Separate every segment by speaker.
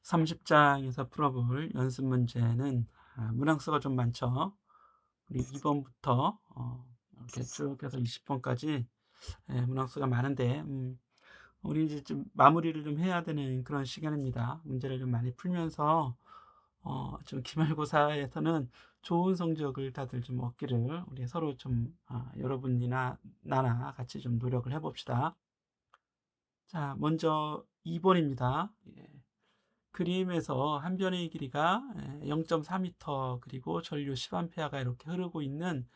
Speaker 1: 30장에서 풀어볼 연습 문제는 문항수가 좀 많죠. 우리 2번부터 이렇게 쭉 해서 20번까지 문항수가 많은데 우리 이제 좀 마무리를 좀 해야 되는 그런 시간입니다. 문제를 좀 많이 풀면서 좀 기말고사에서는 좋은 성적을 다들 좀 얻기를 우리 서로 좀 여러분이나 나나 같이 좀 노력을 해봅시다. 자, 먼저 2번입니다. 그림에서 한 변의 길이가 0.4m 그리고 전류 10A가 이렇게 흐르고 있는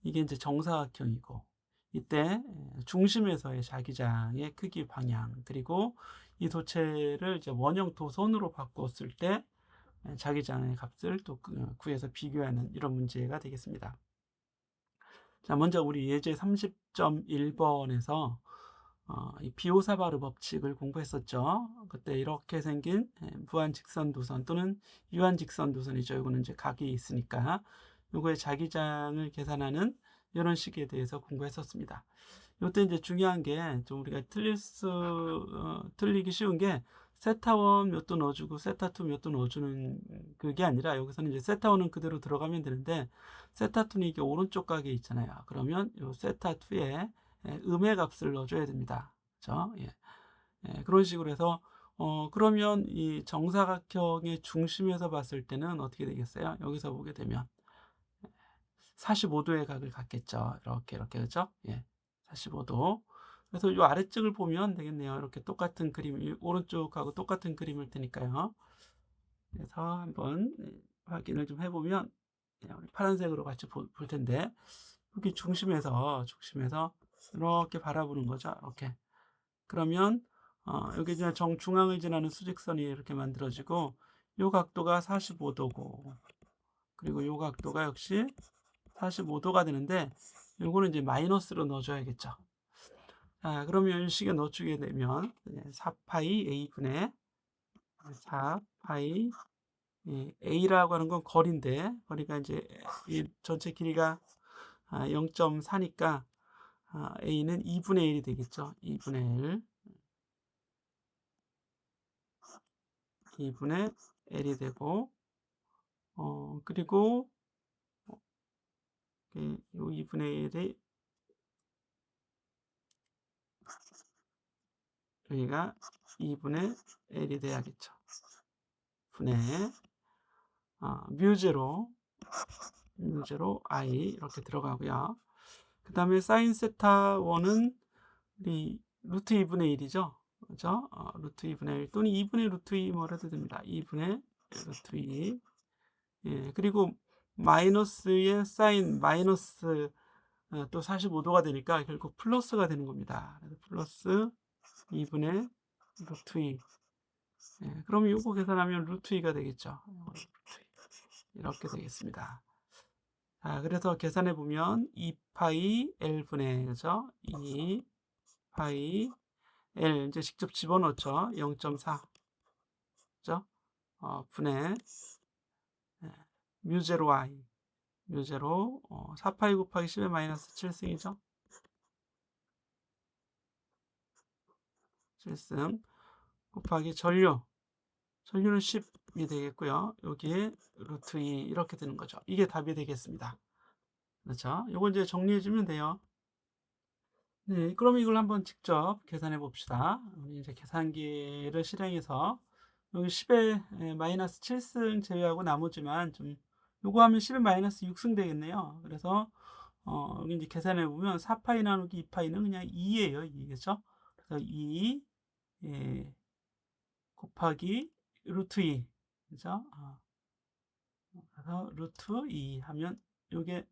Speaker 1: 이게 이제 정사각형이고, 이때 중심에서의 자기장의 크기 방향 그리고 이 도체를 이제 원형 도선으로 바꿨을 때 자기장의 값을 또 구해서 비교하는 이런 문제가 되겠습니다. 자, 먼저 우리 예제 30.1번에서 이 비오사바르 법칙을 공부했었죠. 그때 이렇게 생긴 무한 직선도선 또는 유한 직선도선이죠. 이거는 이제 각이 있으니까 요거의 자기장을 계산하는 이런 식에 대해서 공부했었습니다. 이때 이제 중요한 게 좀 우리가 틀리기 쉬운 게 세타1 몇 도 넣어주고 세타2 몇 도 넣어주는 그게 아니라, 여기서는 이제 세타1은 그대로 들어가면 되는데 세타2는 이게 오른쪽 각에 있잖아요. 그러면 요 세타2에 음의 값을 넣어줘야 됩니다. 그렇죠? 그런 식으로 해서 그러면 이 정사각형의 중심에서 봤을 때는 어떻게 되겠어요? 여기서 보게 되면 45도의 각을 갖겠죠. 이렇게 그렇죠? 45도. 그래서 이 아래쪽을 보면 되겠네요. 이렇게 똑같은 그림, 오른쪽하고 똑같은 그림일 테니까요. 그래서 한번 확인을 좀 해보면 우리 파란색으로 같이 볼 텐데, 여기 중심에서 이렇게 바라보는 거죠. 이렇게. 그러면 여기 이제 정중앙을 지나는 수직선이 이렇게 만들어지고, 이 각도가 45도고, 그리고 이 각도가 역시 45도가 되는데, 요거는 이제 마이너스로 넣어줘야겠죠. 그러면 이 식에 넣어주게 되면 4파이 a분의 4파이 a라고 하는 건 거리인데, 거리가 이제 이 전체 길이가 0.4니까 a는 2분의 1이 되겠죠. 2분의 l이 되고, 그리고 이 2분의 1이 여기가 2분의 l이 돼야겠죠. 분의 뮤제로 i 이렇게 들어가고요. 그 다음에 사인 세타 1은 우리 루트 2분의 1이죠. 그죠? 루트 2분의 1 또는 2분의 루트 2 뭐라도 됩니다. 2분의 루트 2. 그리고 마이너스의 사인 마이너스 또 45도가 되니까 결국 플러스가 되는 겁니다. 그래서 플러스 2분의 루트 2. 그럼 이거 계산하면 루트 2가 되겠죠. 이렇게 되겠습니다. 그래서 계산해 보면 2파이 L분의, 그죠? 2파이 L, 이제 직접 집어넣죠. 0.4. 그죠? 분의 뮤제로 I. 뮤제로 4파이 곱하기 10의 마이너스 7승이죠. 7승 곱하기 전류는 10이 되겠고요. 여기에 루트 2 이렇게 되는 거죠. 이게 답이 되겠습니다. 그렇죠? 요거 이제 정리해 주면 돼요. 네, 그럼 이걸 한번 직접 계산해 봅시다. 우리 이제 계산기를 실행해서 여기 10에 마이너스 7승 제외하고 나머지만 좀 요거 하면 10에 마이너스 6승 되겠네요. 그래서 여기 이제 계산해 보면 4파이 나누기 2파이는 그냥 2예요. 2, 그죠? 그래서 2 곱하기 루트 2, 그죠? 그래서 루트 2 하면 요게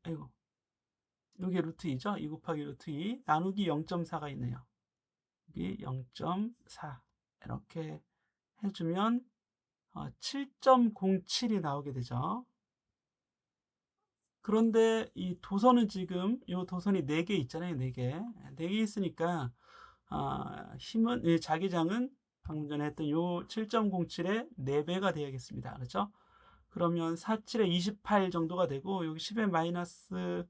Speaker 1: 요게 루트 2죠? 2 곱하기 루트 2 나누기 0.4가 있네요. 여기 0.4 이렇게 해주면 7.07이 나오게 되죠. 그런데 이 도선은 지금 이 도선이 4개 있잖아요. 4개. 4개 있으니까 힘은 자기장은 방금 전에 했던 요 7.07의 4배가 되야겠습니다. 그렇죠? 그러면 47에 28 정도가 되고 여기 10에 마이너스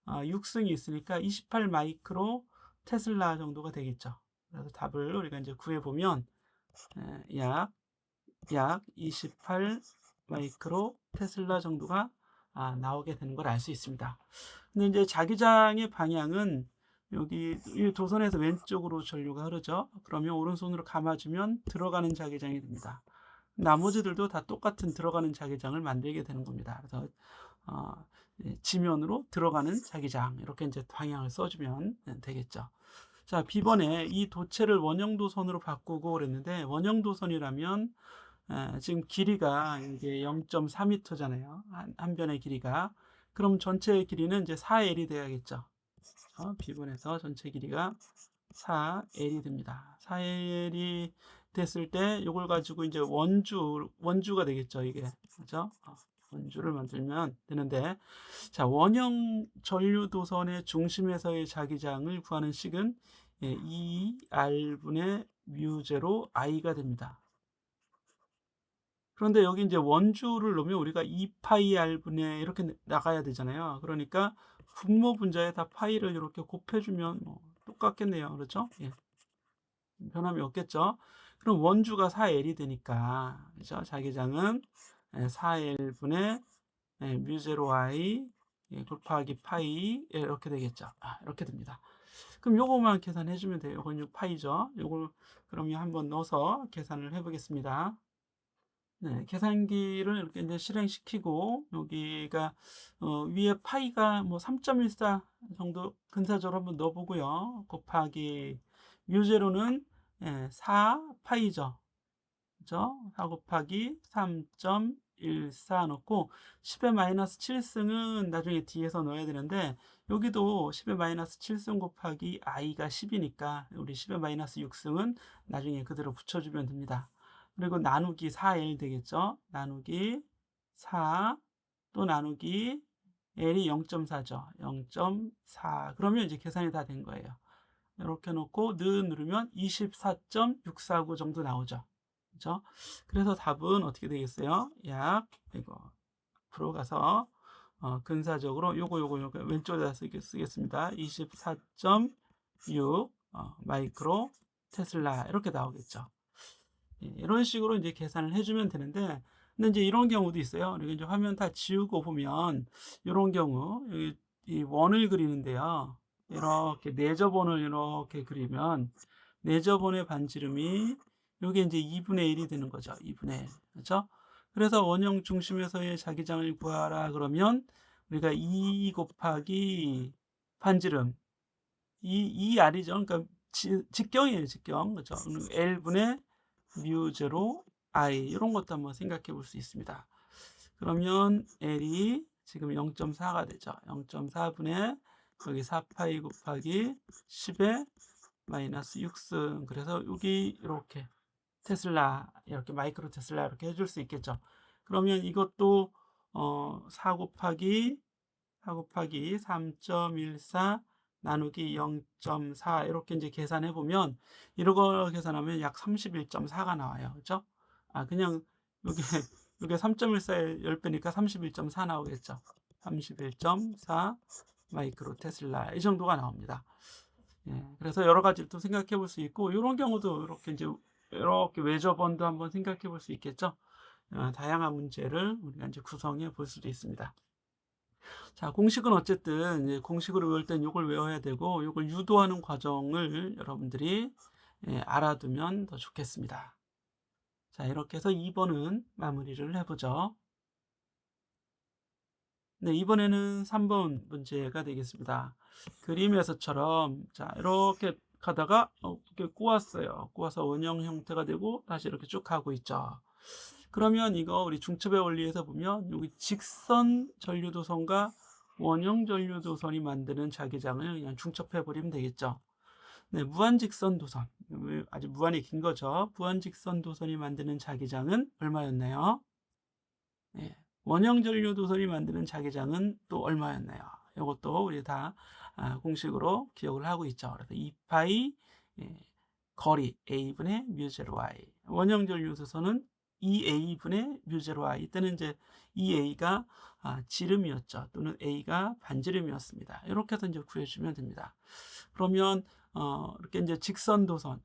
Speaker 1: 6승이 있으니까 28 마이크로 테슬라 정도가 되겠죠. 그래서 답을 우리가 이제 구해 보면 약 약 28 마이크로 테슬라 정도가 나오게 되는 걸 알 수 있습니다. 근데 이제 자기장의 방향은 여기 이 도선에서 왼쪽으로 전류가 흐르죠. 그러면 오른손으로 감아주면 들어가는 자기장이 됩니다. 나머지들도 다 똑같은 들어가는 자기장을 만들게 되는 겁니다. 그래서 지면으로 들어가는 자기장 이렇게 이제 방향을 써주면 되겠죠. 자, B번에 이 도체를 원형도선으로 바꾸고 그랬는데, 원형도선이라면 지금 길이가 이게 0.4m잖아요. 한 변의 길이가. 그럼 전체 길이는 이제 4L이 돼야겠죠. B번에서 전체 길이가 4L이 됩니다. 4L이 됐을 때 이걸 가지고 이제 원주가 되겠죠. 이게. 그죠? 원주를 만들면 되는데, 자, 원형 전류도선의 중심에서의 자기장을 구하는 식은 2R분의 μ0 I가 됩니다. 그런데 여기 이제 원주를 놓으면 우리가 2파이R분의 이렇게 나가야 되잖아요. 그러니까 분모 분자에 다 파이를 이렇게 곱해주면 뭐 똑같겠네요. 그렇죠? 예. 변함이 없겠죠. 그럼 원주가 4L이 되니까, 그죠? 자기장은 4L분의 μ0i 곱하기 파이 이렇게 되겠죠. 이렇게 됩니다. 그럼 요거만 계산해주면 돼요. 이건 6파이죠. 요걸 그러면 한번 넣어서 계산을 해보겠습니다. 네, 계산기를 이렇게 이제 실행시키고 여기가 위에 파이가 뭐 3.14 정도 근사적으로 한번 넣어보고요. 곱하기 μ0는 4파이죠. 그죠? 4 곱하기 3.14 넣고 10의 마이너스 7승은 나중에 뒤에서 넣어야 되는데, 여기도 10의 마이너스 7승 곱하기 i가 10이니까 우리 10의 마이너스 6승은 나중에 그대로 붙여주면 됩니다. 그리고 나누기 4L 되겠죠. 나누기 4 또 나누기 L이 0.4죠. 0.4 그러면 이제 계산이 다 된 거예요. 이렇게 놓고 누르면 24.649 정도 나오죠. 그죠? 그래서 답은 어떻게 되겠어요? 약 이거 앞으로 가서 근사적으로 요거 왼쪽에다 쓰겠습니다. 24.6 마이크로 테슬라 이렇게 나오겠죠. 이런 식으로 이제 계산을 해주면 되는데, 근데 이제 이런 경우도 있어요. 그리고 이제 화면 다 지우고 보면 이런 경우 여기 이 원을 그리는데요. 이렇게 내저번을 이렇게 그리면 내저번의 반지름이 이게 이제 2분의 1이 되는 거죠. 2분의 1. 그렇죠? 그래서 원형 중심에서의 자기장을 구하라 그러면 우리가 2 곱하기 반지름 이 R이죠. 그러니까 직경이에요. 직경. 그렇죠? L분의 μ0 I 이런 것도 한번 생각해 볼 수 있습니다. 그러면 L이 지금 0.4가 되죠. 0.4분의 여기 4파이 곱하기 10의 마이너스 6승. 그래서 여기 이렇게 테슬라 이렇게 마이크로 테슬라 이렇게 해줄 수 있겠죠. 그러면 이것도 4 곱하기 3.14 나누기 0.4 이렇게 이제 계산해 보면 이런 거 계산하면 약 31.4가 나와요. 그렇죠? 그냥 요게 3.14의 10배니까 31.4 나오겠죠. 31.4 마이크로 테슬라 이 정도가 나옵니다. 예, 그래서 여러 가지를 또 생각해 볼 수 있고, 이런 경우도 이렇게 이제 이렇게 외접원도 한번 생각해 볼 수 있겠죠. 다양한 문제를 우리가 이제 구성해 볼 수도 있습니다. 자, 공식은 어쨌든 이제 공식으로 외울 땐 이걸 외워야 되고, 이걸 유도하는 과정을 여러분들이 알아두면 더 좋겠습니다. 자, 이렇게 해서 2번은 마무리를 해보죠. 네, 이번에는 3번 문제가 되겠습니다. 그림에서처럼 자, 이렇게 가다가 이렇게 꼬았어요. 꼬아서 원형 형태가 되고 다시 이렇게 쭉 가고 있죠. 그러면 이거 우리 중첩의 원리에서 보면 여기 직선 전류도선과 원형 전류도선이 만드는 자기장을 그냥 중첩해 버리면 되겠죠. 네, 무한직선 도선, 아주 무한히 긴 거죠. 무한직선 도선이 만드는 자기장은 얼마였나요? 네, 원형 전류도선이 만드는 자기장은 또 얼마였나요? 이것도 우리 다 공식으로 기억을 하고 있죠. 그래서 2파이 거리 A분의 μ0i. 원형 전류도선은 2A분의 μ0i. 이때는 이제 2A가 지름이었죠. 또는 A가 반지름이었습니다. 이렇게 해서 이제 구해주면 됩니다. 그러면 이렇게 이제 직선도선,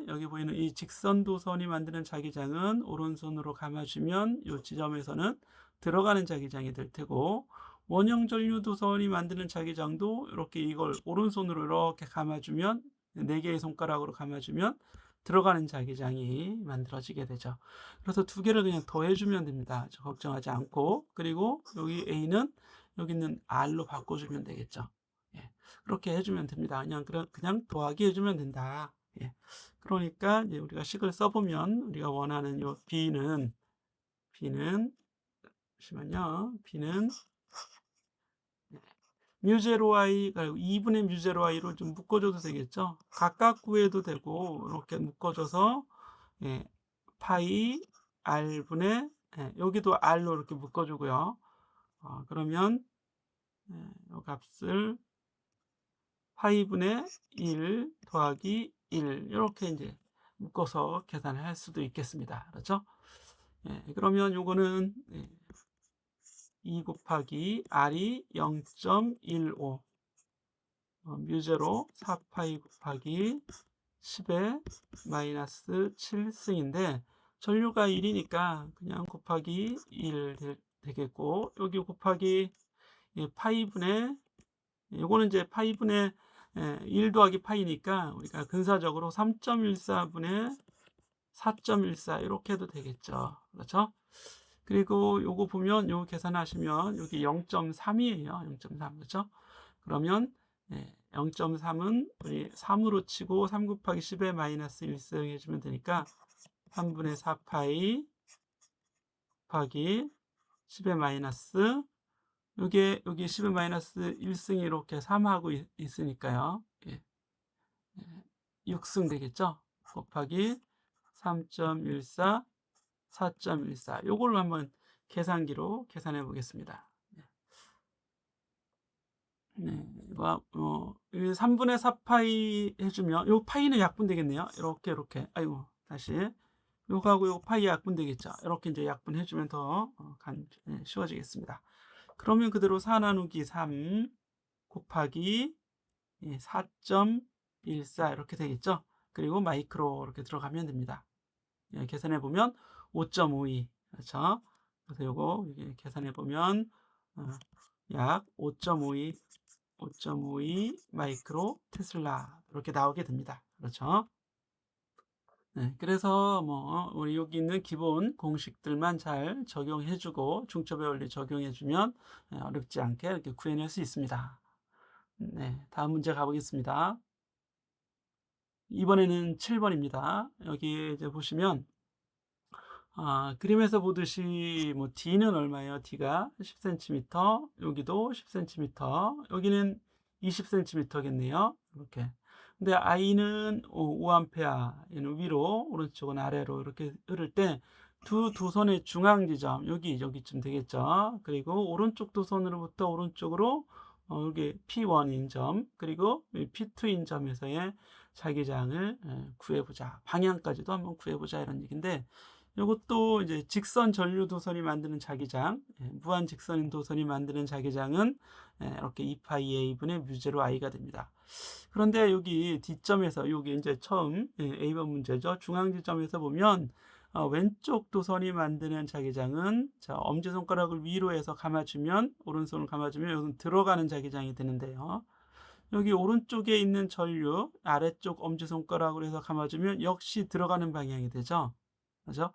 Speaker 1: 여기 보이는 이 직선도선이 만드는 자기장은 오른손으로 감아주면 이 지점에서는 들어가는 자기장이 될 테고, 원형 전류도선이 만드는 자기장도 이렇게 이걸 오른손으로 이렇게 감아주면, 네 개의 손가락으로 감아주면 들어가는 자기장이 만들어지게 되죠. 그래서 두 개를 그냥 더해주면 됩니다. 걱정하지 않고. 그리고 여기 A는 여기 있는 R로 바꿔주면 되겠죠. 예, 그렇게 해주면 됩니다. 그냥 더하기 해주면 된다. 예, 그러니까 이제 우리가 식을 써보면 우리가 원하는 요 B는 잠시만요. B는 뮤제로 i, 2분의 뮤제로 i로 좀 묶어줘도 되겠죠. 각각 구해도 되고 이렇게 묶어줘서 예, 파이 r분의 여기도 r로 이렇게 묶어주고요. 그러면 이 값을 파이분의 1 더하기 1 이렇게 이제 묶어서 계산을 할 수도 있겠습니다. 그렇죠? 그러면 요거는 2 곱하기 r이 0.15 뮤제로 4파이 곱하기 10의 마이너스 7승인데 전류가 1이니까 그냥 곱하기 1 되겠고, 여기 곱하기 파이분의 요거는 이제 파이분의 1 더하기 파이니까 우리가 근사적으로 3.14분의 4.14 이렇게 해도 되겠죠. 그렇죠? 그리고 요거 보면 요 계산하시면 여기 0.3이에요. 0.3. 그렇죠? 그러면 0.3은 우리 3으로 치고 3 곱하기 10의 마이너스 1승 해주면 되니까 3분의 4파이 곱하기 10의 마이너스 여기 10의 마이너스 1승이 이렇게 3하고 있으니까요. 6승 되겠죠? 곱하기 3.14 4.14 요걸로 한번 계산기로 계산해 보겠습니다. 네, 3분의 4파이 해주면 요 파이는 약분 되겠네요. 이렇게 아이고 다시 요거하고 요 파이 약분 되겠죠. 이렇게 이제 약분 해주면 더 쉬워지겠습니다. 그러면 그대로 4 나누기 3 곱하기 4.14 이렇게 되겠죠. 그리고 마이크로 이렇게 들어가면 됩니다. 계산해 보면 5.52 그렇죠. 그래서 요거 계산해 보면 약 5.52 마이크로 테슬라 이렇게 나오게 됩니다. 그렇죠. 네, 그래서 우리 여기 있는 기본 공식들만 잘 적용해주고 중첩의 원리 적용해주면 어렵지 않게 이렇게 구해낼 수 있습니다. 네, 다음 문제 가보겠습니다. 이번에는 7번입니다. 여기 이제 보시면 그림에서 보듯이 D는 얼마예요? D가 10cm, 여기도 10cm, 여기는 20cm겠네요. 이렇게. 근데 I는 5A, 얘는 위로, 오른쪽은 아래로 이렇게 흐를 때 두 도선의 중앙 지점, 여기쯤 되겠죠. 그리고 오른쪽 도선으로부터 오른쪽으로 여기 P1인 점, 그리고 P2인 점에서의 자기장을 구해보자. 방향까지도 한번 구해보자 이런 얘기인데, 이것도 이제 직선 전류 도선이 만드는 자기장, 무한 직선인 도선이 만드는 자기장은 이렇게 2파이 A분의 뮤제로 I가 됩니다. 그런데 여기 D점에서 여기 이제 처음 A번 문제죠. 중앙 지점에서 보면 왼쪽 도선이 만드는 자기장은 엄지손가락을 위로 해서 감아주면 오른손을 감아주면 여기는 들어가는 자기장이 되는데요. 여기 오른쪽에 있는 전류 아래쪽 엄지손가락으로 해서 감아주면 역시 들어가는 방향이 되죠. 그렇죠?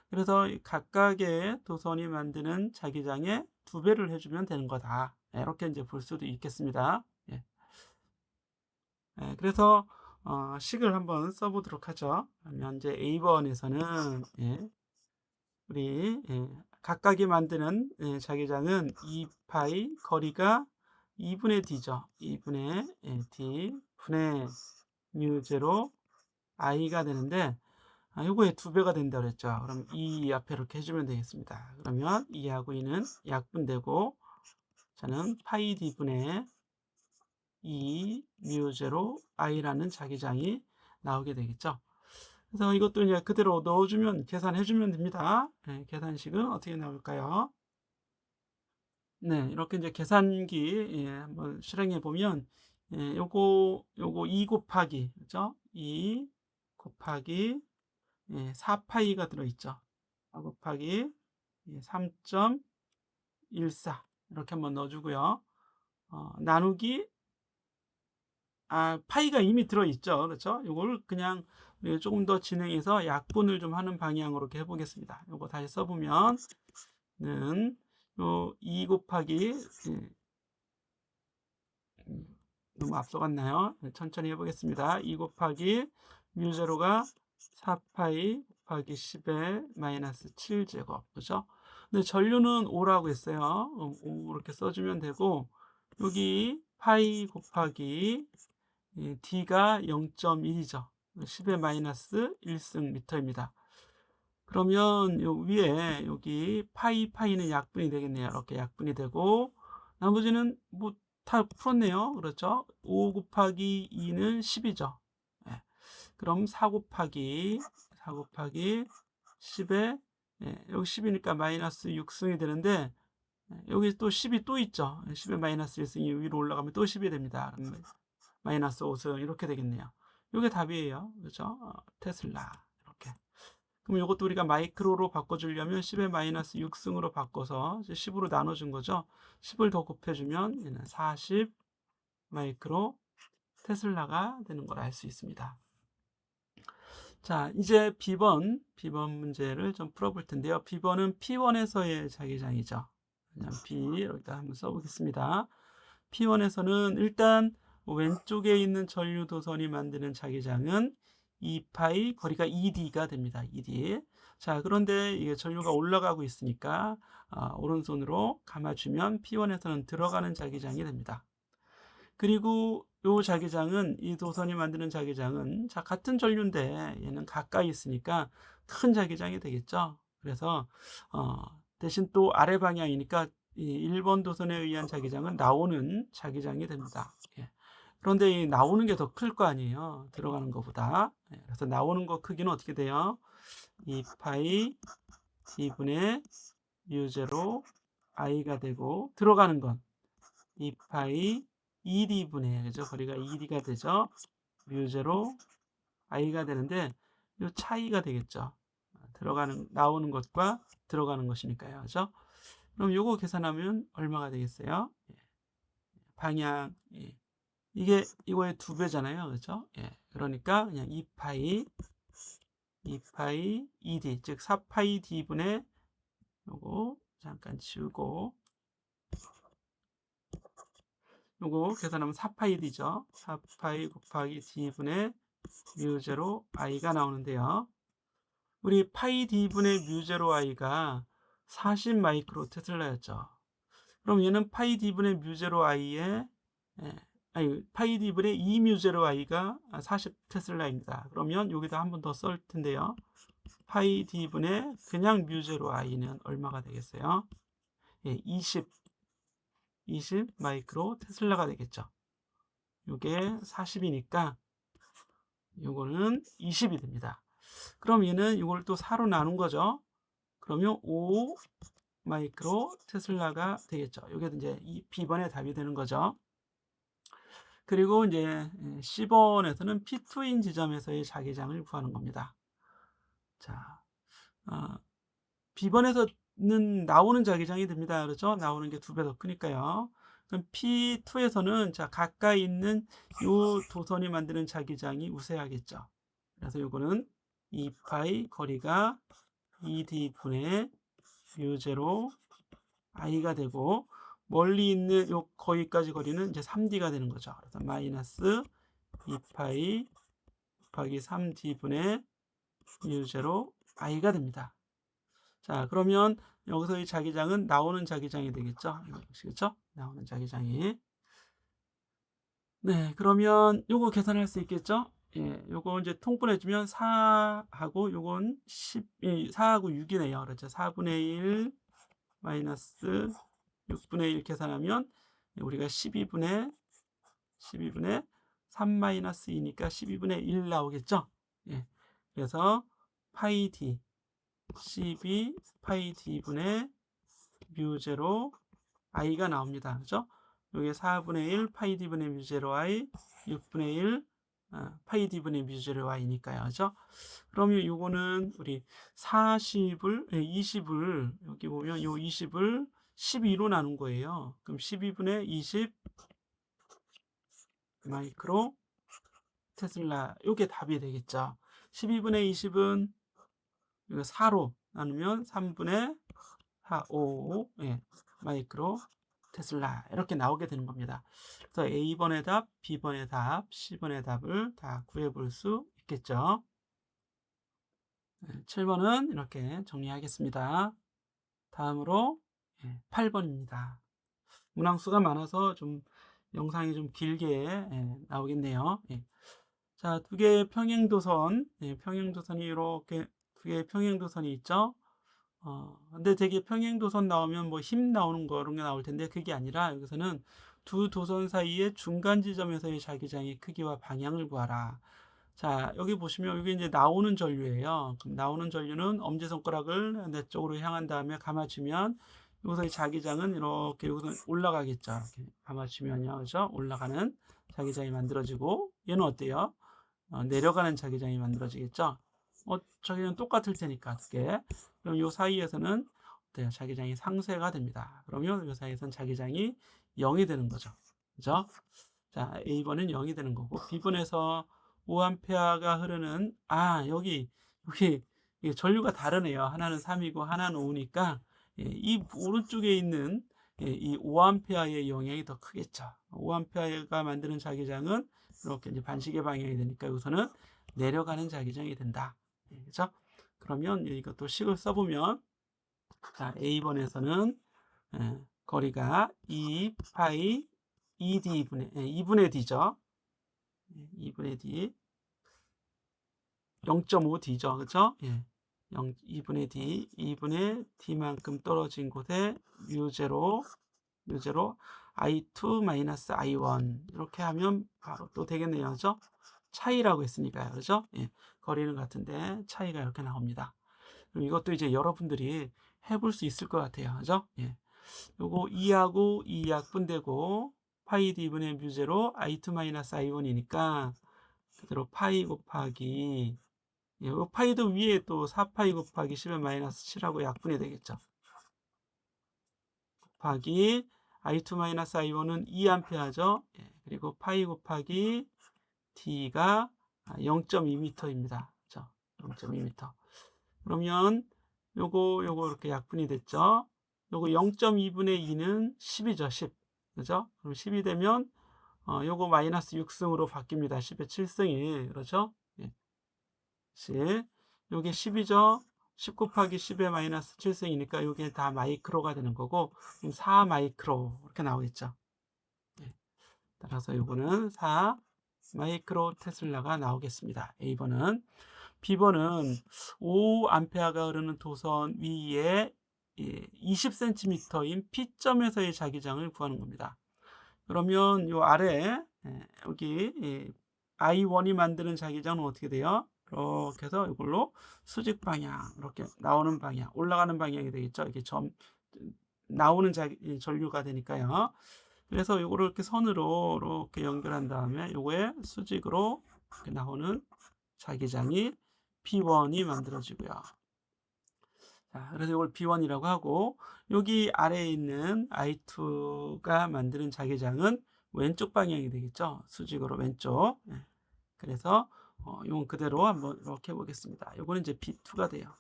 Speaker 1: 그래서 각각의 도선이 만드는 자기장의 2배를 해주면 되는 거다. 이렇게 이제 볼 수도 있겠습니다. 그래서 식을 한번 써보도록 하죠. 그러면 이제 A번에서는 우리 각각이 만드는 자기장은 2파이 거리가 2분의 D죠. 2분의 D 분의 뮤제로 I가 되는데 요거의 2배가 된다고 그랬죠. 그럼 2 앞에 이렇게 해주면 되겠습니다. 그러면 2하고 2는 약분되고 저는 파이 D분의 2 뮤제로 I라는 자기장이 나오게 되겠죠. 그래서 이것도 이제 그대로 넣어주면 계산해주면 됩니다. 계산식은 어떻게 나올까요? 네, 이렇게 이제 계산기 한번 실행해 보면 요거 2 곱하기, 그죠? 2 곱하기 4파이가 들어있죠. 4 곱하기 3.14 이렇게 한번 넣어주고요. 나누기, 파이가 이미 들어있죠. 그렇죠? 요걸 그냥 조금 더 진행해서 약분을 좀 하는 방향으로 이렇게 해보겠습니다. 요거 다시 써보면 는 요 2 곱하기 너무 앞서갔나요? 천천히 해보겠습니다. 2 곱하기 뮤제로가 4파이 곱하기 10의 마이너스 7제곱, 그죠? 근데 전류는 5라고 했어요. 5 이렇게 써주면 되고, 여기 파이 곱하기 D가 0.1이죠. 10의 마이너스 1승 미터입니다. 그러면 요 위에 여기 파이는 약분이 되겠네요. 이렇게 약분이 되고, 나머지는 뭐 다 풀었네요. 그렇죠? 5 곱하기 2는 10이죠. 그럼 4 곱하기 10에 여기 10이니까 마이너스 6승이 되는데, 여기 또 10이 또 있죠. 10의 마이너스 1승이 위로 올라가면 또 10이 됩니다. 마이너스 5승 이렇게 되겠네요. 이게 답이에요. 그렇죠? 테슬라 이렇게. 그럼 이것도 우리가 마이크로로 바꿔주려면 10의 마이너스 6승으로 바꿔서 10으로 나눠준 거죠. 10을 더 곱해주면 얘는 40 마이크로 테슬라가 되는 걸 알 수 있습니다. 자, 이제 B번 문제를 좀 풀어볼 텐데요. B번은 P1에서의 자기장이죠. 그냥 B 여기다 한번 써보겠습니다. P1에서는 일단 왼쪽에 있는 전류 도선이 만드는 자기장은 2파이, 거리가 2D가 됩니다. 2D. 자, 그런데 이게 전류가 올라가고 있으니까 오른손으로 감아주면 P1에서는 들어가는 자기장이 됩니다. 그리고 이 자기장은, 이 도선이 만드는 자기장은 같은 전류인데 얘는 가까이 있으니까 큰 자기장이 되겠죠. 그래서 대신 또 아래 방향이니까 이 1번 도선에 의한 자기장은 나오는 자기장이 됩니다. 그런데 이 나오는 게 더 클 거 아니에요. 들어가는 것보다. 그래서 나오는 거 크기는 어떻게 돼요? 2파이 D분의 U0 I가 되고, 들어가는 건 2파이 2D분의, 그죠? 거리가 2D가 되죠. U0 I가 되는데, 이 차이가 되겠죠. 나오는 것과 들어가는 것이니까요. 그죠? 그럼 요거 계산하면 얼마가 되겠어요? 방향, 이거의 2배잖아요. 그렇죠? 그러니까 그냥 2파이 2D, 즉 4파이 D분의, 요거 잠깐 지우고, 요거 계산하면 4파이 D죠. 4파이 곱하기 D분의 뮤0 I가 나오는데요. 우리 파이 D분의 뮤0 I가 40 마이크로 테슬라였죠. 그럼 얘는 파이 D분의 뮤0 I에 파이 D분의 2뮤0 I가 40 테슬라입니다. 그러면 여기다 한 번 더 쓸 텐데요. 파이 D분의 그냥 뮤0 I는 얼마가 되겠어요? 20 마이크로 테슬라가 되겠죠. 이게 40이니까 요거는 20이 됩니다. 그럼 얘는 이걸 또 4로 나눈 거죠. 그러면 5 마이크로 테슬라가 되겠죠. 이게 이제 이 B번의 답이 되는 거죠. 그리고 이제 C번에서는 P2인 지점에서의 자기장을 구하는 겁니다. 자, B번에서는 나오는 자기장이 됩니다. 그렇죠? 나오는 게 2배 더 크니까요. 그럼 P2에서는 가까이 있는 이 도선이 만드는 자기장이 우세하겠죠. 그래서 이거는 2파이 거리가 2D분의 U0 I가 되고, 멀리 있는 요 거기까지 거리는 이제 3D가 되는 거죠. 그래서 마이너스 2파이 곱하기 3D분의 U0 I가 됩니다. 자, 그러면 여기서 이 자기장은 나오는 자기장이 되겠죠. 그렇죠? 나오는 자기장이. 네, 그러면 요거 계산할 수 있겠죠? 요거 이제 통분해주면 4하고 요건 4하고 6이네요. 그렇죠? 4분의 1 마이너스 6분의 1 계산하면 우리가 12분의 3 마이너스 2니까 12분의 1 나오겠죠? 그래서 파이 D 12 파이 D분의 뮤0 I가 나옵니다. 그죠? 요게 4분의 1 파이 d분의 뮤 제로 y 6분의 1 파이 d분의 뮤 제로 y니까요. 그죠? 그러면 요거는 우리 40을 20을 여기 보면 요 20을 12로 나눈 거예요. 그럼 12분의 20 마이크로 테슬라 요게 답이 되겠죠. 12분의 20은 이거 4로 나누면 3분의 4, 5 마이크로 테슬라 이렇게 나오게 되는 겁니다. 그래서 A번의 답, B번의 답, C번의 답을 다 구해볼 수 있겠죠. 7번은 이렇게 정리하겠습니다. 다음으로 8번입니다. 문항수가 많아서 좀 영상이 좀 길게 나오겠네요. 자, 두 개의 평행도선, 평행도선이 이렇게 두 개의 평행도선이 있죠. 근데 되게 평행도선 나오면 뭐 힘 나오는 거 이런 게 나올 텐데 그게 아니라 여기서는 두 도선 사이의 중간 지점에서의 자기장의 크기와 방향을 구하라. 자, 여기 보시면 이게 이제 나오는 전류예요. 그럼 나오는 전류는 엄지손가락을 내 쪽으로 향한 다음에 감아주면 여기서의 자기장은 이렇게 여기서 올라가겠죠. 이렇게 감아주면요. 그죠? 올라가는 자기장이 만들어지고 얘는 어때요? 내려가는 자기장이 만들어지겠죠. 저기는 똑같을 테니까 어떻게? 그럼 이 사이에서는 어때요? 자기장이 상쇄가 됩니다. 그러면 이 사이에서는 자기장이 0이 되는 거죠. 그죠? 자, A번은 0이 되는 거고 B번에서 5A가 흐르는 여기 이게 전류가 다르네요. 하나는 3이고 하나는 5니까 이 오른쪽에 있는 이 5A의 영향이 더 크겠죠. 5A가 만드는 자기장은 이렇게 이제 반시계 방향이 되니까 여기서는 내려가는 자기장이 된다. 그렇죠? 그러면 이것도 식을 써보면 자, A번에서는 거리가 2 파이 2분의 D죠. 2분의 D 0.5D죠. 그렇죠? 2분의 D 2분의 D만큼 떨어진 곳에 뮤제로 I2 마이너스 I1 이렇게 하면 바로 또 되겠네요. 그죠? 차이라고 했으니까요. 그죠? 거리는 같은데 차이가 이렇게 나옵니다. 그럼 이것도 이제 여러분들이 해볼 수 있을 것 같아요. 그죠? 요거 2하고 2 약분되고 파이 d분의 뮤제로 I2 마이너스 I1이니까 그대로 파이 곱하기 파이도 위에 또 4파이 곱하기 10의 마이너스 7하고 약분이 되겠죠. 곱하기 I2 마이너스 I1은 2A죠. 그리고 파이 곱하기 D가 0.2m입니다. 그렇죠? 0.2m. 그러면 요거 이렇게 약분이 됐죠. 요거 0.2분의 2는 10이죠. 10. 그죠? 그럼 10이 되면 요거 마이너스 6승으로 바뀝니다. 10의 7승이. 그렇죠? 10. 요게 10이죠. 10 곱하기 10의 마이너스 7승이니까 요게 다 마이크로가 되는 거고 4 마이크로 이렇게 나오겠죠. 따라서 요거는 4 마이크로 테슬라가 나오겠습니다. A번은. B번은 5A가 흐르는 도선 위에 20cm인 P점에서의 자기장을 구하는 겁니다. 그러면 요 아래 여기 I1이 만드는 자기장은 어떻게 돼요? 이렇게 해서 이걸로 수직 방향 이렇게 나오는 방향 올라가는 방향이 되겠죠. 이게 나오는 전류가 되니까요. 그래서 이거를 이렇게 선으로 이렇게 연결한 다음에 요거에 수직으로 이렇게 나오는 자기장이 P1이 만들어지고요. 자, 그래서 이걸 B1이라고 하고 여기 아래에 있는 I2가 만드는 자기장은 왼쪽 방향이 되겠죠. 수직으로 왼쪽. 그래서 이건 그대로 한번 이렇게 해보겠습니다. 이거는 이제 B2가 돼요.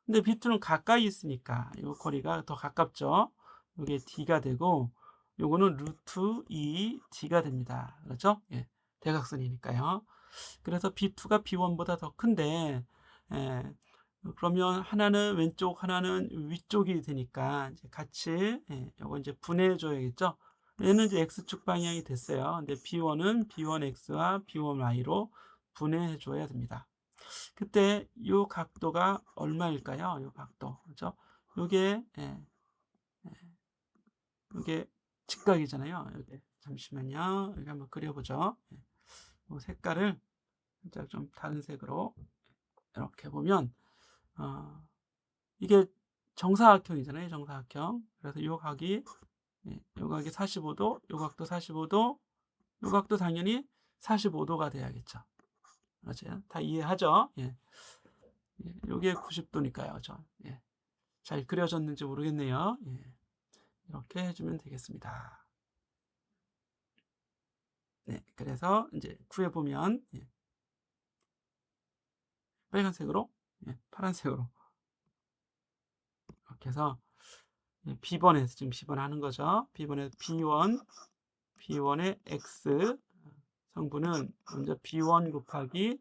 Speaker 1: 근데 B2는 가까이 있으니까 이 거리가 더 가깝죠. 이게 D가 되고 요거는 루트 2 D가 됩니다. 그렇죠? 대각선이니까요. 그래서 B2가 B1보다 더 큰데 그러면 하나는 왼쪽 하나는 위쪽이 되니까 이제 같이 요거 이제 분해해 줘야겠죠. 얘는 이제 X축 방향이 됐어요. 근데 B1은 B1X와 B1Y로 분해해 줘야 됩니다. 그때 요 각도가 얼마일까요? 요 각도. 그죠? 요게 요게 직각이잖아요. 요게 잠시만요. 여기 한번 그려보죠. 요 색깔을 살짝 좀 다른 색으로 이렇게 보면 이게 정사각형이잖아요. 정사각형. 그래서 요 각이 예, 요각이 45도, 요각도 45도, 요각도 당연히 45도가 돼야겠죠. 맞아요. 다 이해하죠? 예. 예, 요게 90도니까요. 예. 잘 그려졌는지 모르겠네요. 예. 이렇게 해주면 되겠습니다. 네, 그래서 이제 구해보면, 예. 빨간색으로, 예, 파란색으로 이렇게 해서, 예, B번에서 지금 B번 하는 거죠. B번에서 B1의 X 성분은 먼저 B1 곱하기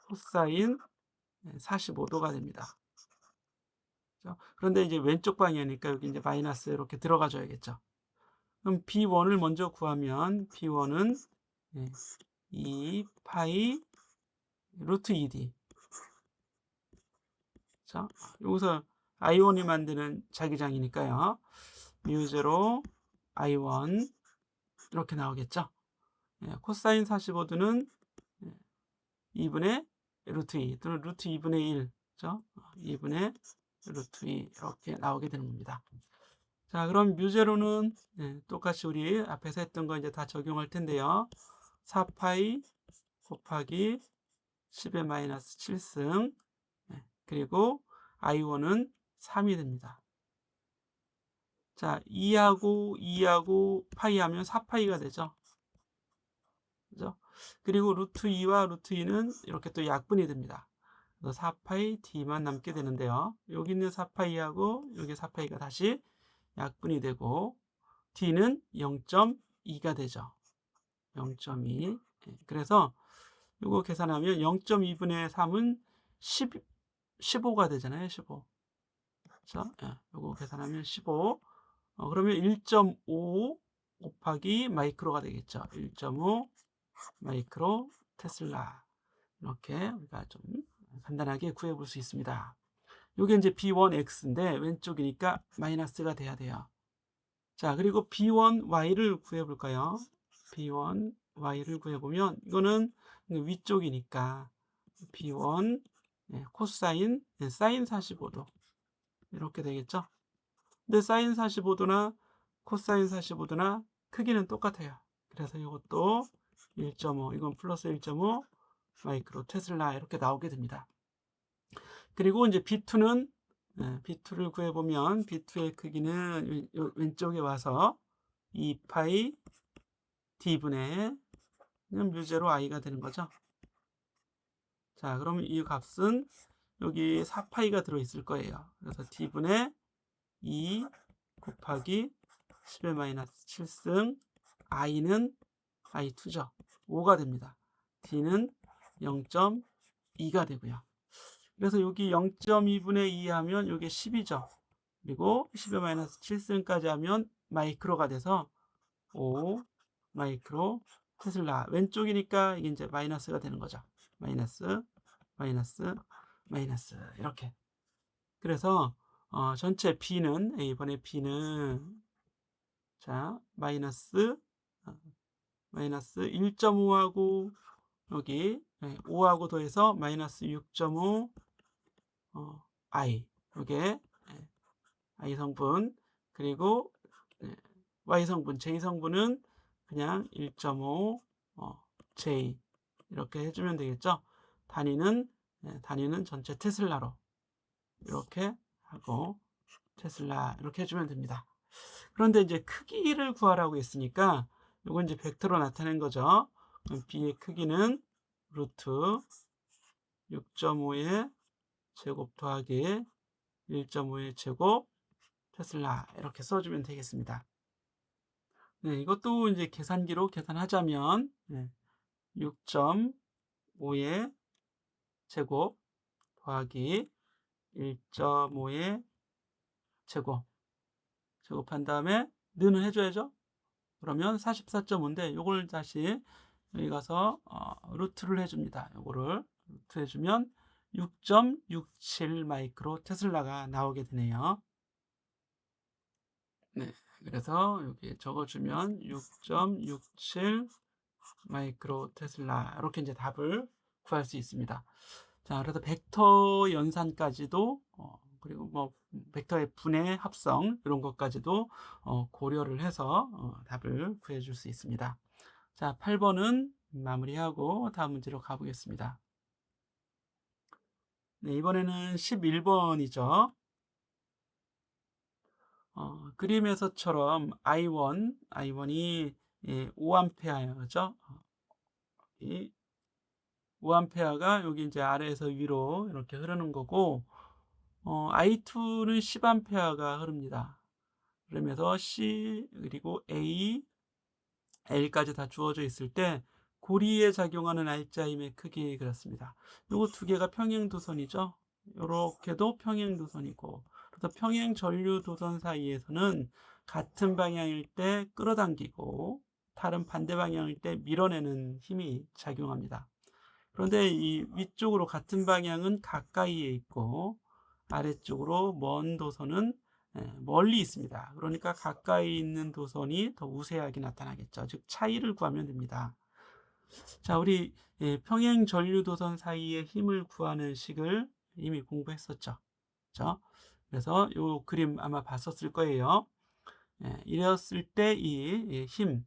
Speaker 1: 코사인 45도가 됩니다. 그런데 이제 왼쪽 방이니까 여기 이제 마이너스 이렇게 들어가 줘야겠죠. 그럼 B1을 먼저 구하면 B1은 2파이 루트 2D. 자, 여기서 I1이 만드는 자기장이니까요. 뮤0 I1 이렇게 나오겠죠. 코사인 45도는 2분의 루트 2 또는 루트 2분의 1, 그죠? 2분의 루트 2 이렇게 나오게 되는 겁니다. 자, 그럼 뮤제로는 똑같이 우리 앞에서 했던 거 이제 다 적용할 텐데요. 4파이 곱하기 10의 마이너스 7승 그리고 I1은 3이 됩니다. 자, 2하고 파이 하면 4파이가 되죠. 그죠? 그리고 루트 2와 루트 2는 이렇게 또 약분이 됩니다. 그래서 4파이 D만 남게 되는데요. 여기 있는 4파이하고 여기 4파이가 다시 약분이 되고 D는 0.2가 되죠. 0.2. 그래서 이거 계산하면 0.2분의 3은 15가 되잖아요. 15. 그렇죠? 이거 계산하면 15. 그러면 1.5 곱하기 마이크로가 되겠죠. 1.5 마이크로 테슬라. 이렇게 우리가 좀 간단하게 구해볼 수 있습니다. 이게 이제 B1X인데 왼쪽이니까 마이너스가 돼야 돼요. 자, 그리고 B1Y를 구해볼까요? B1Y를 구해보면 이거는 위쪽이니까 B1 코사인 사인 45도 이렇게 되겠죠? 근데 사인 45도나 코사인 45도나 크기는 똑같아요. 그래서 이것도 1.5 이건 플러스 1.5 마이크로 테슬라 이렇게 나오게 됩니다. 그리고 이제 B2를 구해보면 B2의 크기는 왼쪽에 와서 2파이 D분의 뮤제로 I가 되는 거죠. 자, 그러면 이 값은 여기 4파이가 들어있을 거예요. 그래서 D분의 2 곱하기 10의 마이너스 7승 I는 I2죠. 5가 됩니다. D는 0.2가 되고요. 그래서 여기 0.2분의 2 하면 이게 10이죠. 그리고 10의 마이너스 7승까지 하면 마이크로가 돼서 5 마이크로 테슬라. 왼쪽이니까 이게 이제 마이너스가 되는 거죠. 마이너스, 마이너스, 마이너스 이렇게. 그래서 전체 B는 이번에 B는 자 마이너스 1.5하고 여기 5하고 더해서 마이너스 6.5 I 이게 I 성분 그리고 Y 성분 J 성분은 그냥 1.5 J 이렇게 해주면 되겠죠. 단위는 전체 테슬라로 이렇게 하고 테슬라 이렇게 해주면 됩니다. 그런데 이제 크기를 구하라고 했으니까 이건 이제 벡터로 나타낸 거죠. 그럼 B의 크기는 루트 6.5의 제곱 더하기 1.5의 제곱 테슬라 이렇게 써주면 되겠습니다. 네, 이것도 이제 계산기로 계산하자면 6.5의 제곱 더하기 1.5의 제곱한 다음에 는을 해줘야죠. 그러면 44.5인데 이걸 다시 여기 가서 루트를 해줍니다. 이거를 루트 해주면 6.67 마이크로 테슬라가 나오게 되네요. 네, 그래서 여기 적어주면 6.67 마이크로 테슬라 이렇게 이제 답을 구할 수 있습니다. 자, 그래서 벡터 연산까지도 그리고 뭐 벡터의 분해, 합성 이런 것까지도 고려를 해서 답을 구해줄 수 있습니다. 자, 8번은 마무리하고 다음 문제로 가보겠습니다. 네, 이번에는 11번이죠. 그림에서처럼 I1이 5A죠. 이 5A가 여기 이제 아래에서 위로 이렇게 흐르는 거고, I2는 10A가 흐릅니다. 그러면서 C 그리고 A, L까지 다 주어져 있을 때 고리에 작용하는 알짜임의 크기 그렇습니다. 요거 두 개가 평행도선이죠. 요렇게도 평행도선이고, 그래서 평행 전류도선 사이에서는 같은 방향일 때 끌어당기고 다른 반대 방향일 때 밀어내는 힘이 작용합니다. 그런데 이 위쪽으로 같은 방향은 가까이에 있고 아래쪽으로 먼 도선은 멀리 있습니다. 그러니까 가까이 있는 도선이 더 우세하게 나타나겠죠. 즉 차이를 구하면 됩니다. 자, 우리 평행 전류 도선 사이의 힘을 구하는 식을 이미 공부했었죠. 그렇죠? 그래서 이 그림 아마 봤었을 거예요. 이랬을 때 이 힘,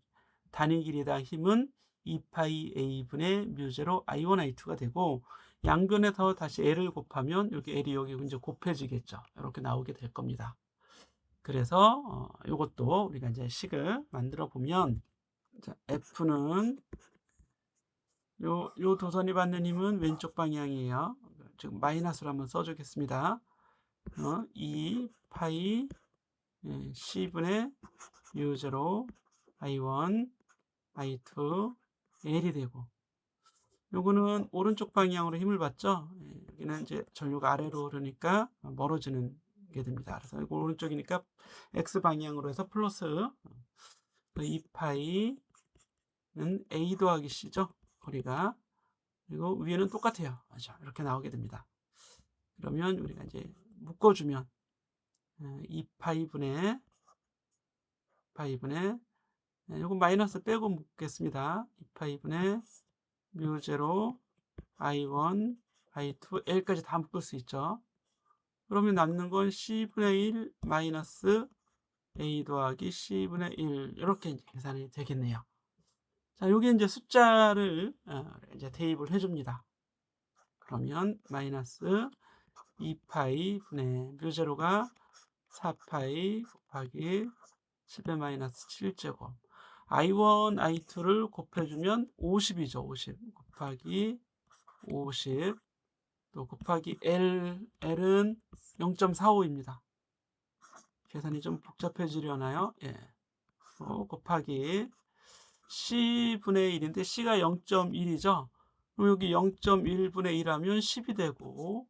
Speaker 1: 단위 길이당 힘은 2파이 A분의 뮤제로 I1, I2가 되고, 양변에서 다시 L을 곱하면 여기 L이 여기 이제 곱해지겠죠. 이렇게 나오게 될 겁니다. 그래서 이것도 우리가 이제 식을 만들어 보면, 자, F는 요 도선이 받는 힘은 왼쪽 방향이에요. 지금 마이너스로 한번 써주겠습니다. 2파이 C분의 U0 I1 I2 L이 되고, 요거는 오른쪽 방향으로 힘을 받죠. 여기는 이제 전류가 아래로 흐르니까 멀어지는 게 됩니다. 그래서 이거 오른쪽이니까 X 방향으로 해서 플러스 2파이는 A 더하기 C죠. 거리가. 그리고 위에는 똑같아요. 맞죠? 이렇게 나오게 됩니다. 그러면 우리가 이제 묶어주면 2파이분의 요거 마이너스 빼고 묶겠습니다. 2파이분의 뮤0 I1 I2 L까지 다 묶을 수 있죠. 그러면 남는 건 C분의 1 마이너스 A 더하기 C분의 1 이렇게 이제 계산이 되겠네요. 자, 요게 이제 숫자를 이제 대입을 해줍니다. 그러면 마이너스 2파이 분의 뮤0가 4파이 곱하기 10의 마이너스 7제곱, I1, I2를 곱해주면 50이죠. 50 곱하기 50 또 곱하기 L은 0.45입니다. 계산이 좀 복잡해지려나요? 예. 곱하기 C분의 1인데 C가 0.1이죠. 그럼 여기 0.1분의 1 하면 10이 되고,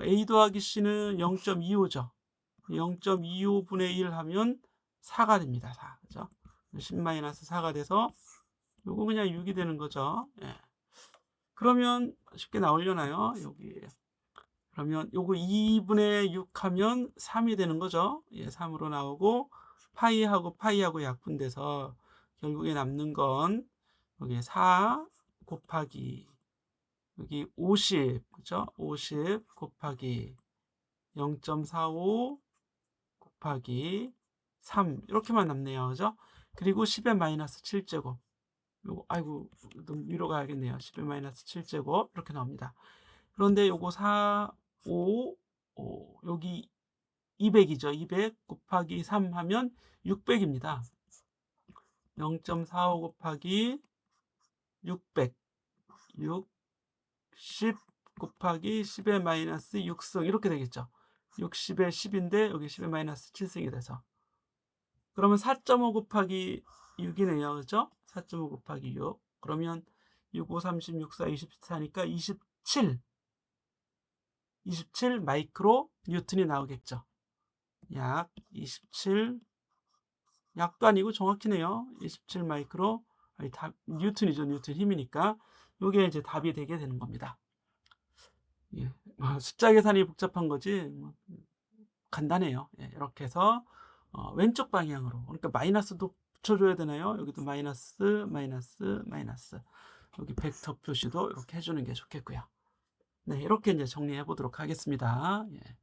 Speaker 1: A 더하기 C는 0.25죠. 0.25분의 1 하면 4가 됩니다. 4. 그죠? 10-4가 돼서 요거 그냥 6이 되는 거죠. 예. 그러면 쉽게 나오려나요? 여기. 그러면 요거 2분의 6 하면 3이 되는 거죠. 예, 3으로 나오고 파이하고 약분돼서 결국에 남는 건 여기 4 곱하기 여기 50, 그죠? 50 곱하기 0.45 곱하기 3 이렇게만 남네요. 그죠? 그리고 10의 마이너스 7제곱. 요거 아이고 좀 위로 가야겠네요. 10의 마이너스 7제곱 이렇게 나옵니다. 그런데 요거 4, 5, 여기 200이죠. 200 곱하기 3 하면 600입니다. 0.45 곱하기 600 60 곱하기 10의 마이너스 6승 이렇게 되겠죠. 60의 10인데 여기 10의 마이너스 7승이 돼서, 그러면 4.5 곱하기 6이네요. 그죠? 4.5 곱하기 6 그러면 6, 5, 30, 6, 4, 24니까 27 마이크로 뉴턴이 나오겠죠. 약 27, 약도 아니고 정확히네요. 27 마이크로, 뉴턴이죠. 뉴턴 힘이니까 이게 이제 답이 되게 되는 겁니다. 예, 숫자 계산이 복잡한 거지 간단해요. 예, 이렇게 해서 왼쪽 방향으로, 그러니까 마이너스도 붙여줘야 되나요? 여기도 마이너스 여기 벡터 표시도 이렇게 해주는 게 좋겠고요. 네, 이렇게 이제 정리해 보도록 하겠습니다. 예.